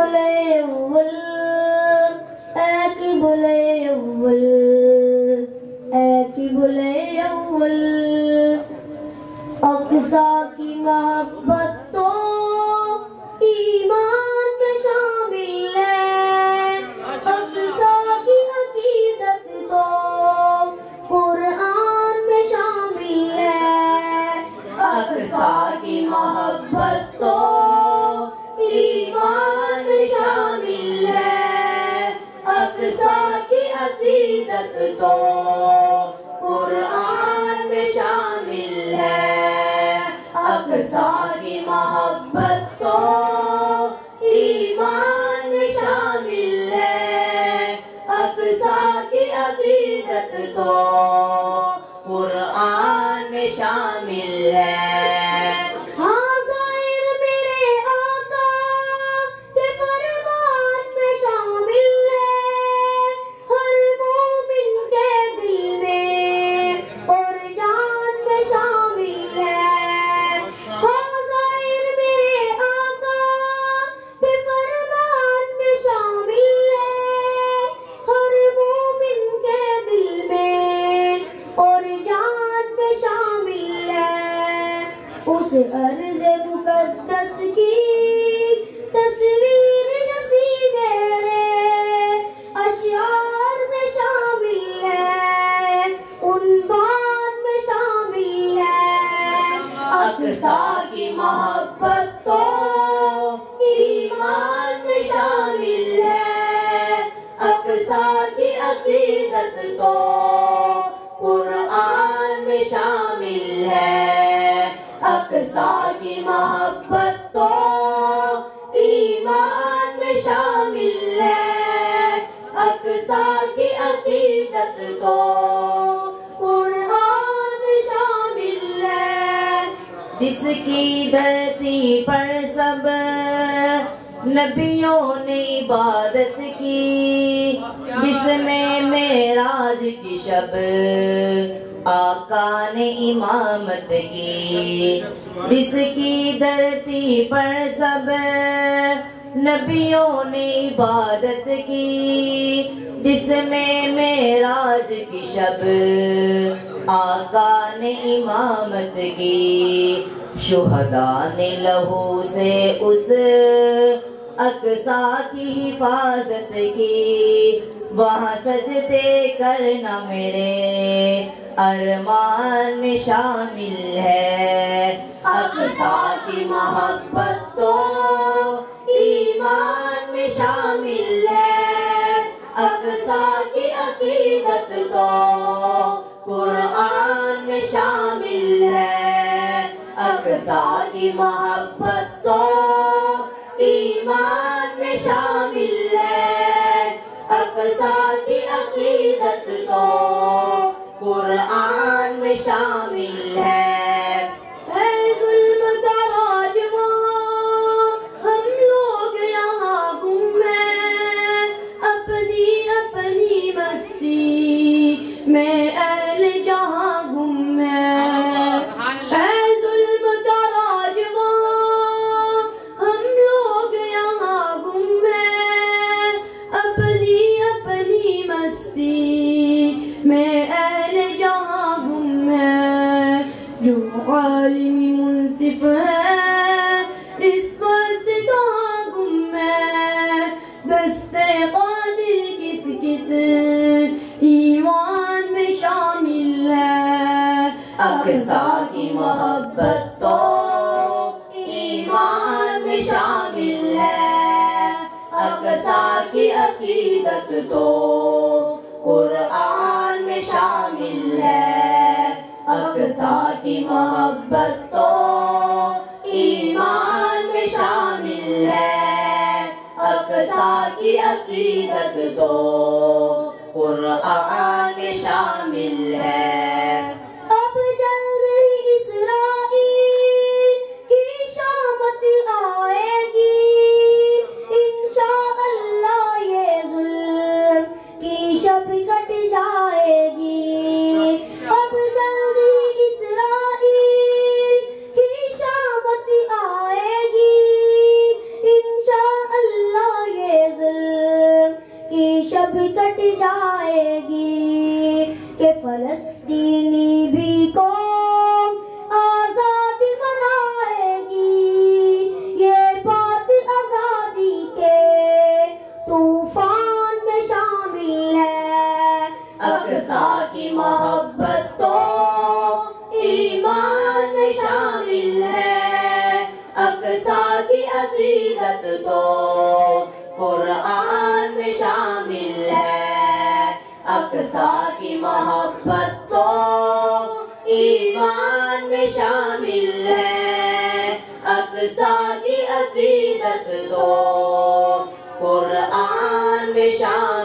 قبلۂ اول، اے قبلۂ اول، اے قبلۂ اول، اقصیٰ کی محبت تو ایمان میں شامل ہے، اقصیٰ کی عقیدت تو قرآن میں شامل ہے، اقصیٰ کی محبت تو ایمان میں شامل ہے، اقصیٰ کی عقیدت تو قرآن میں شامل ہے، اقصیٰ کی محبت تو ایمان میں شامل ہے، اقصیٰ کی عقیدت تو قرآن میں شامل ہے۔ ہاں ظاہر میرے آقا کے فرمان میں شامل ہے، ہر مومن کے دل میں اور جان میں شامل ہے۔ ہاں ظاہر میرے آقا کے فرمان میں شامل ہے، ہر مومن کے دل میں اور جان میں شامل ہے۔ اس عرض مقدس کی تصویر نصیب میرے اشعار میں شامل ہے، عنوان میں شامل ہے۔ اقصیٰ کی محبت تو ایمان میں شامل ہے، اقصیٰ کی عقیدت تو قرآن میں شامل ہے، اقصیٰ کی محبت تو ایمان میں شامل ہے، اقصیٰ کی عقیدت تو قرآن میں شامل ہے۔ جس کی دھرتی پر سب نبیوں نے عبادت کی، جس میں معراج کی شب آقا نے امامت کی، جس کی دھرتی پر سب نبیوں نے عبادت کی، جس میں معراج کی شب آقا نے امامت کی، شہداء نے لہو سے اس اقصیٰ کی حفاظت کی، وہاں سجدے کرنا میرے ارمان میں شامل ہے۔ اقصیٰ کی محبت تو ایمان میں شامل ہے، اقصیٰ کی عقیدت تو قرآن میں شامل ہے، اقصیٰ کی محبت تو ایمان میں شامل ہے، اقصیٰ کی عقیدت تو قرآن میں شامل ہے۔ اے ظلم کا راجواں ہم لوگ یہاں گم ہیں، اپنی اپنی مستی میں اہل جہاں گم ہیں۔ اے ظلم کا راجواں ہم لوگ یہاں گم ہیں، اپنی اپنی مستی میں اہل جہاں گم ہیں۔ جو عالمی منصف ہے اس وقت کہاں گم ہے، دست قادر کس کس ایمان میں شامل ہے۔ اقصیٰ کی محبت تو ایمان میں شامل ہے، اقصیٰ کی عقیدت تو قرآن میں شامل ہے، اقصیٰ کی محبت تو ایمان میں شامل ہے، اقصیٰ کی عقیدت تو قرآن میں شامل ہے۔ اب جلد ہی اسرائیل کی شامت آئے گی، انشاءاللہ یہ ظلم کی شب کٹ جائے گی۔ اب جلد ہی اسرائیل کی شامت آئے گی، انشاءاللہ جب کٹ جائے گی کہ فلسطینی بھی قوم آزاد منائے گی. یہ بات آزادی کے طوفان میں شامل ہے. اقصیٰ کی محبت تو ایمان میں شامل ہے. اقصیٰ کی عقیدت تو قرآن میں شامل ہے. اقصیٰ کی محبت تو ایمان میں شامل ہے. اقصیٰ کی عقیدت تو قرآن میں شامل